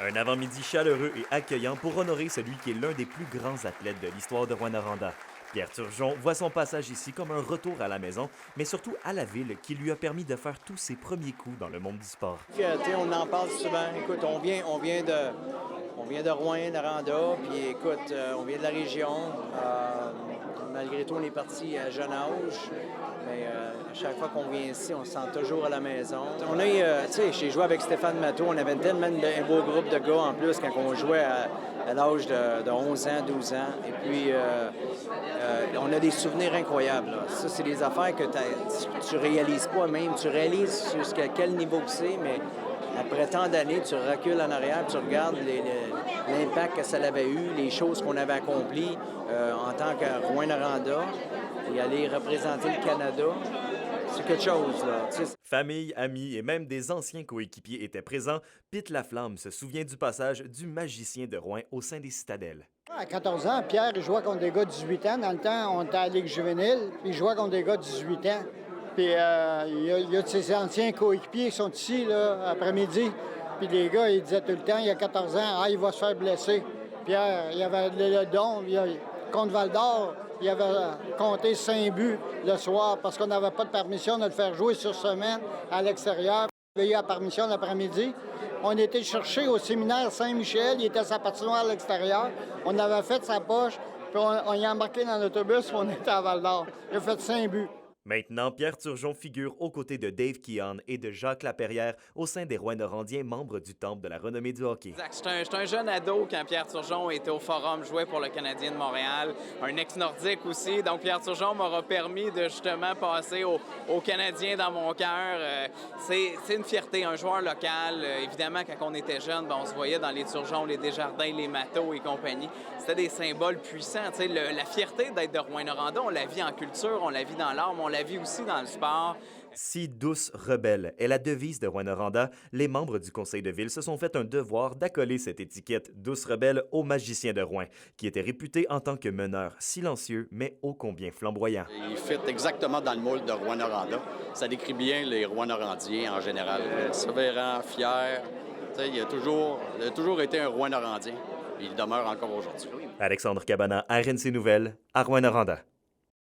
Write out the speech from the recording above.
Un avant-midi chaleureux et accueillant pour honorer celui qui est l'un des plus grands athlètes de l'histoire de Rouyn-Noranda. Pierre Turgeon voit son passage ici comme un retour à la maison, mais surtout à la ville qui lui a permis de faire tous ses premiers coups dans le monde du sport. Fierté, on en parle souvent. Écoute, on vient de Rouyn-Noranda, puis écoute, on vient de la région. Malgré tout, on est parti à jeune âge, mais à chaque fois qu'on vient ici, on se sent toujours à la maison. On a, tu sais, j'ai joué avec Stéphane Matteau, on avait tellement un beau groupe de gars en plus quand on jouait à l'âge de 11 ans, 12 ans. Et puis, on a des souvenirs incroyables. Là. Ça, c'est des affaires que tu réalises pas même. Tu réalises jusqu'à quel niveau que c'est, mais après tant d'années, tu recules en arrière, tu regardes l'impact que ça avait eu, les choses qu'on avait accomplies en tant que Rouyn-Noranda et aller représenter le Canada. C'est quelque chose, là. Famille, amis et même des anciens coéquipiers étaient présents. Pete Laflamme se souvient du passage du magicien de Rouyn au sein des Citadelles. À 14 ans, Pierre, il jouait contre des gars de 18 ans. Dans le temps, on était à la Ligue juvénile, puis il jouait contre des gars de 18 ans. Puis il y a de ses anciens coéquipiers qui sont ici, là, après-midi. Puis les gars, ils disaient tout le temps, il y a 14 ans, il va se faire blesser. Pierre, il avait le don, contre Val-d'Or, il avait compté 5 buts le soir parce qu'on n'avait pas de permission de le faire jouer sur semaine à l'extérieur. Il avait eu la permission l'après-midi. On était cherché au séminaire Saint-Michel, il était à sa patinoire à l'extérieur. On avait fait sa poche, puis on y a embarqué dans l'autobus, puis on était à Val-d'Or. Il a fait 5 buts. Maintenant, Pierre Turgeon figure aux côtés de Dave Keon et de Jacques Laperrière au sein des Rouyn-Norandiens, membres du Temple de la renommée du hockey. Exact. J'étais un jeune ado quand Pierre Turgeon était au Forum, jouait pour le Canadien de Montréal, un ex-nordique aussi. Donc Pierre Turgeon m'aura permis de justement passer au Canadien dans mon cœur. C'est une fierté, un joueur local. Évidemment, quand on était jeune, on se voyait dans les Turgeon, les Desjardins, les Matteau et compagnie. C'était des symboles puissants. La fierté d'être de Rouyn-Noranda, on la vit en culture, on la vit dans l'art, on la vit aussi dans le sport. Si Douce Rebelle est la devise de Rouyn-Noranda, les membres du conseil de ville se sont fait un devoir d'accoler cette étiquette Douce Rebelle au magicien de Rouyn, qui était réputé en tant que meneur silencieux mais ô combien flamboyant. Il fit exactement dans le moule de Rouyn-Noranda. Ça décrit bien les Rouyn-Norandiens en général. Sévérant, fier. Il a toujours été un Rouyn-Norandien. Il demeure encore aujourd'hui. Alexandre Cabana, RNC Nouvelles, à Rouyn-Noranda.